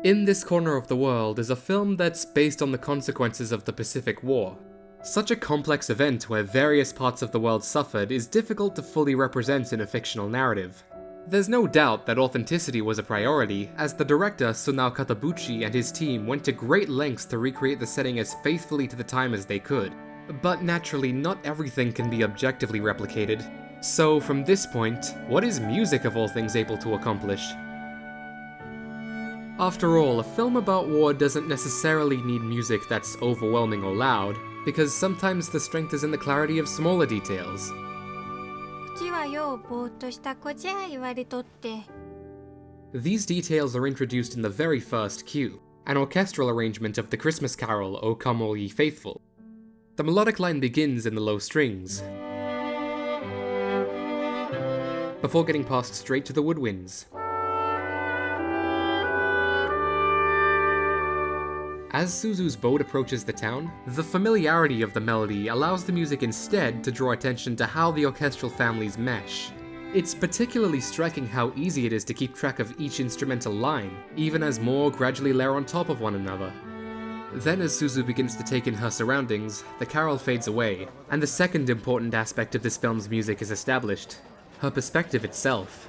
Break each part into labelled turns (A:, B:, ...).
A: In This Corner of the World is a film that's based on the consequences of the Pacific War. Such a complex event where various parts of the world suffered is difficult to fully represent in a fictional narrative. There's no doubt that authenticity was a priority, as the director Sunao Katabuchi and his team went to great lengths to recreate the setting as faithfully to the time as they could. But naturally, not everything can be objectively replicated. So from this point, what is music of all things able to accomplish? After all, a film about war doesn't necessarily need music that's overwhelming or loud, because sometimes the strength is in the clarity of smaller details.
B: うちはようぼーっとした子じゃ言われとって。
A: These details are introduced in the very first cue, an orchestral arrangement of the Christmas carol O Come All Ye Faithful. The melodic line begins in the low strings, before getting passed straight to the woodwinds. As Suzu's boat approaches the town, the familiarity of the melody allows the music instead to draw attention to how the orchestral families mesh. It's particularly striking how easy it is to keep track of each instrumental line, even as more gradually layer on top of one another. Then as Suzu begins to take in her surroundings, the carol fades away, and the second important aspect of this film's music is established: her perspective itself.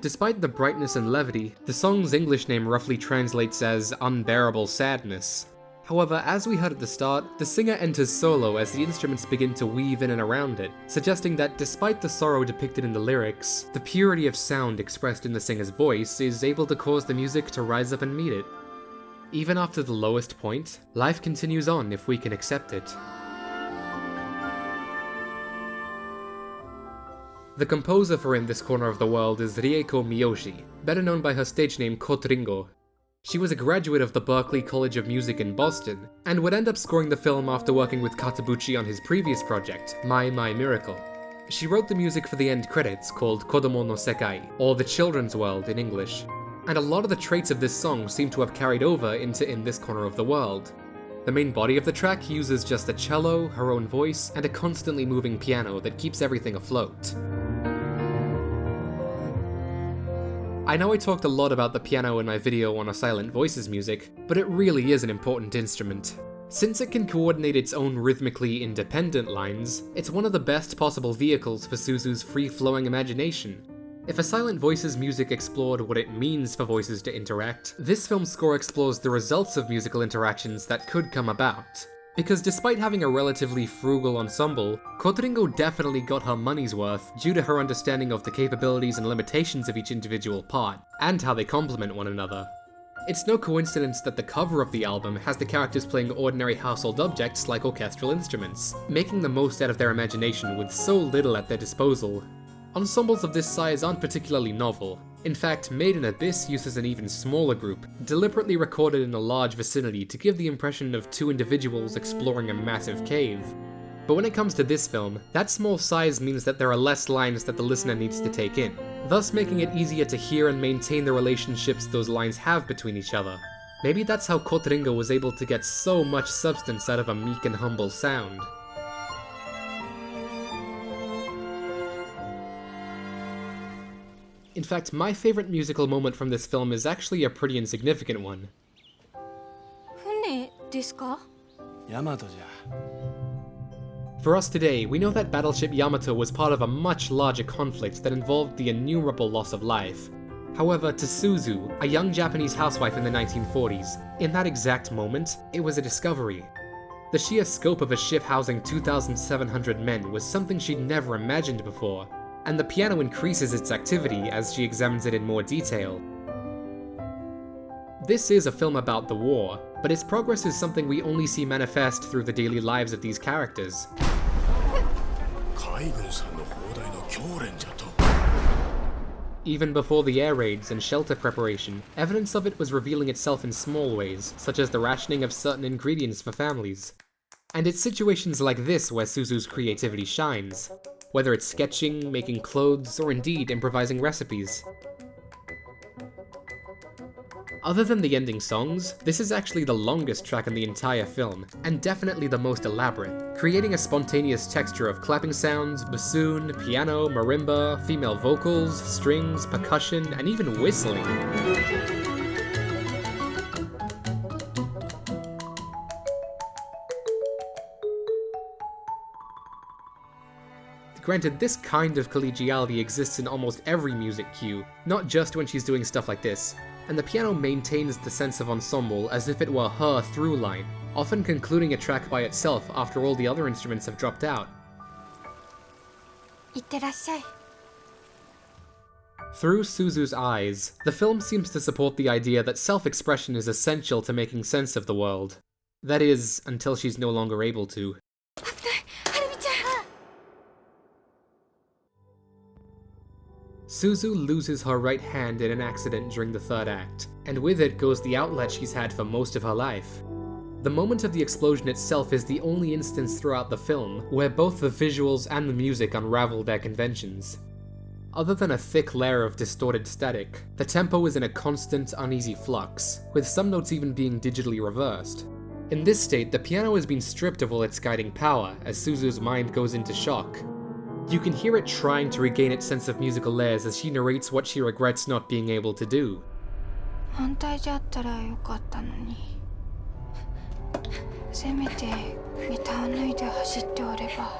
A: Despite the brightness and levity, the song's English name roughly translates as unbearable sadness. However, as we heard at the start, the singer enters solo as the instruments begin to weave in and around it, suggesting that despite the sorrow depicted in the lyrics, the purity of sound expressed in the singer's voice is able to cause the music to rise up and meet it. Even after the lowest point, life continues on if we can accept it. The composer for In This Corner of the World is Rieko Miyoshi, better known by her stage name Kotringo. She was a graduate of the Berklee College of Music in Boston, and would end up scoring the film after working with Katabuchi on his previous project, Mai Mai Miracle. She wrote the music for the end credits, called Kodomo no Sekai, or The Children's World in English, and a lot of the traits of this song seem to have carried over into In This Corner of the World. The main body of the track uses just a cello, her own voice, and a constantly moving piano that keeps everything afloat. I know I talked a lot about the piano in my video on A Silent Voices music, but it really is an important instrument. Since it can coordinate its own rhythmically independent lines, it's one of the best possible vehicles for Suzu's free-flowing imagination. If A Silent Voices music explored what it means for voices to interact, this film's score explores the results of musical interactions that could come about. Because despite having a relatively frugal ensemble, Kotringo definitely got her money's worth due to her understanding of the capabilities and limitations of each individual part, and how they complement one another. It's no coincidence that the cover of the album has the characters playing ordinary household objects like orchestral instruments, making the most out of their imagination with so little at their disposal. Ensembles of this size aren't particularly novel. In fact, Made in Abyss uses an even smaller group, deliberately recorded in a large vicinity to give the impression of two individuals exploring a massive cave. But when it comes to this film, that small size means that there are less lines that the listener needs to take in, thus making it easier to hear and maintain the relationships those lines have between each other. Maybe that's how Kotringo was able to get so much substance out of a meek and humble sound. In fact, my favorite musical moment from this film is actually a pretty insignificant one.
B: 船ですか?
A: For us today, we know that Battleship Yamato was part of a much larger conflict that involved the innumerable loss of life. However, to Suzu, a young Japanese housewife in the 1940s, in that exact moment, it was a discovery. The sheer scope of a ship housing 2,700 men was something she'd never imagined before, and the piano increases its activity as she examines it in more detail. This is a film about the war, but its progress is something we only see manifest through the daily lives of these characters. Even before the air raids and shelter preparation, evidence of it was revealing itself in small ways, such as the rationing of certain ingredients for families. And it's situations like this where Suzu's creativity shines. Whether it's sketching, making clothes, or indeed improvising recipes. Other than the ending songs, this is actually the longest track in the entire film, and definitely the most elaborate, creating a spontaneous texture of clapping sounds, bassoon, piano, marimba, female vocals, strings, percussion, and even whistling. Granted, this kind of collegiality exists in almost every music cue, not just when she's doing stuff like this, and the piano maintains the sense of ensemble as if it were her through line, often concluding a track by itself after all the other instruments have dropped out.
B: いってらっしゃい。
A: Through Suzu's eyes, the film seems to support the idea that self-expression is essential to making sense of the world. That is, until she's no longer able to. Suzu loses her right hand in an accident during the third act, and with it goes the outlet she's had for most of her life. The moment of the explosion itself is the only instance throughout the film where both the visuals and the music unravel their conventions. Other than a thick layer of distorted static, the tempo is in a constant, uneasy flux, with some notes even being digitally reversed. In this state, the piano has been stripped of all its guiding power as Suzu's mind goes into shock. You can hear it trying to regain its sense of musical layers as she narrates what she regrets not being able to do.
B: 反対じゃったらよかったのに。せめてギター脱いで走っておれば。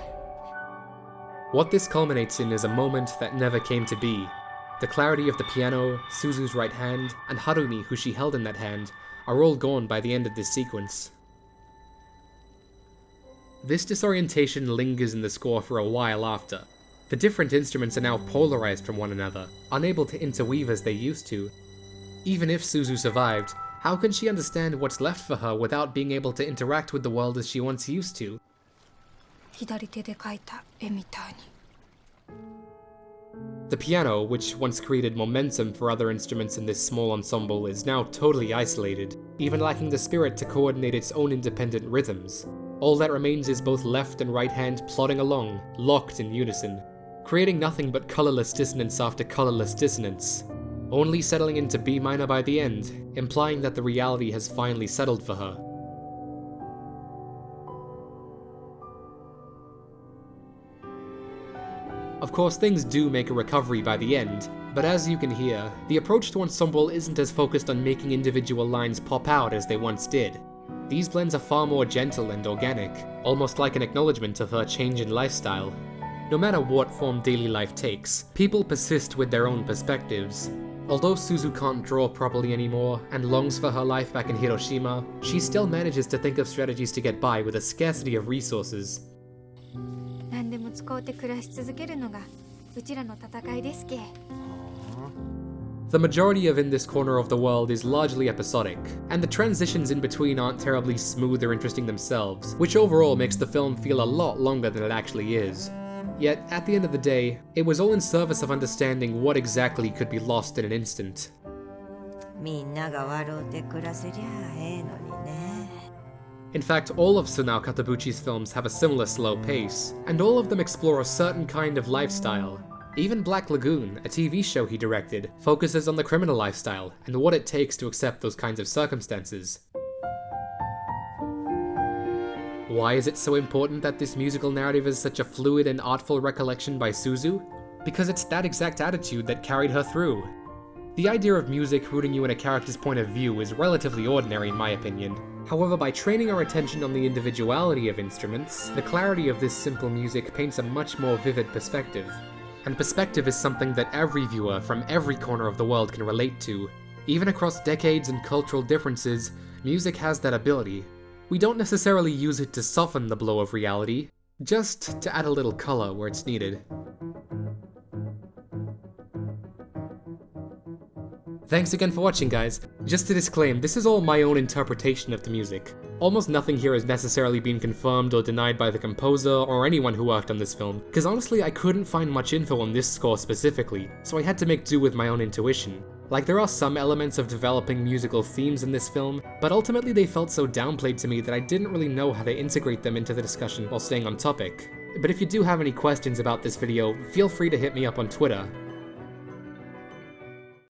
A: What this culminates in is a moment that never came to be. The clarity of the piano, Suzu's right hand, and Harumi, who she held in that hand, are all gone by the end of this sequence. This disorientation lingers in the score for a while after. The different instruments are now polarized from one another, unable to interweave as they used to. Even if Suzu survived, how can she understand what's left for her without being able to interact with the world as she once used to?
B: 左手で描いた絵みたいに。
A: The piano, which once created momentum for other instruments in this small ensemble, is now totally isolated, even lacking the spirit to coordinate its own independent rhythms. All that remains is both left and right hand plodding along, locked in unison, creating nothing but colorless dissonance after colorless dissonance, only settling into B minor by the end, implying that the reality has finally settled for her. Of course, things do make a recovery by the end, but as you can hear, the approach to ensemble isn't as focused on making individual lines pop out as they once did. These blends are far more gentle and organic, almost like an acknowledgement of her change in lifestyle. No matter what form daily life takes, people persist with their own perspectives. Although Suzu can't draw properly anymore, and longs for her life back in Hiroshima, she still manages to think of strategies to get by with a scarcity of resources.
B: 何でも使うて暮らし続けるのがうちらの戦いですけ。
A: The majority of In This Corner of the World is largely episodic, and the transitions in between aren't terribly smooth or interesting themselves, which overall makes the film feel a lot longer than it actually is. Yet, at the end of the day, it was all in service of understanding what exactly could be lost in an instant.
C: みんなが笑うて暮らせりゃええのにね。
A: In fact, all of Sunao Katabuchi's films have a similar slow pace, and all of them explore a certain kind of lifestyle. Even Black Lagoon, a TV show he directed, focuses on the criminal lifestyle and what it takes to accept those kinds of circumstances. Why is it so important that this musical narrative is such a fluid and artful recollection by Suzu? Because it's that exact attitude that carried her through. The idea of music rooting you in a character's point of view is relatively ordinary in my opinion. However, by training our attention on the individuality of instruments, the clarity of this simple music paints a much more vivid perspective. And perspective is something that every viewer from every corner of the world can relate to. Even across decades and cultural differences, music has that ability. We don't necessarily use it to soften the blow of reality, just to add a little color where it's needed. Thanks again for watching, guys. Just to disclaim, this is all my own interpretation of the music. Almost nothing here has necessarily been confirmed or denied by the composer or anyone who worked on this film, because honestly I couldn't find much info on this score specifically, so I had to make do with my own intuition. Like, there are some elements of developing musical themes in this film, but ultimately they felt so downplayed to me that I didn't really know how to integrate them into the discussion while staying on topic. But if you do have any questions about this video, feel free to hit me up on Twitter.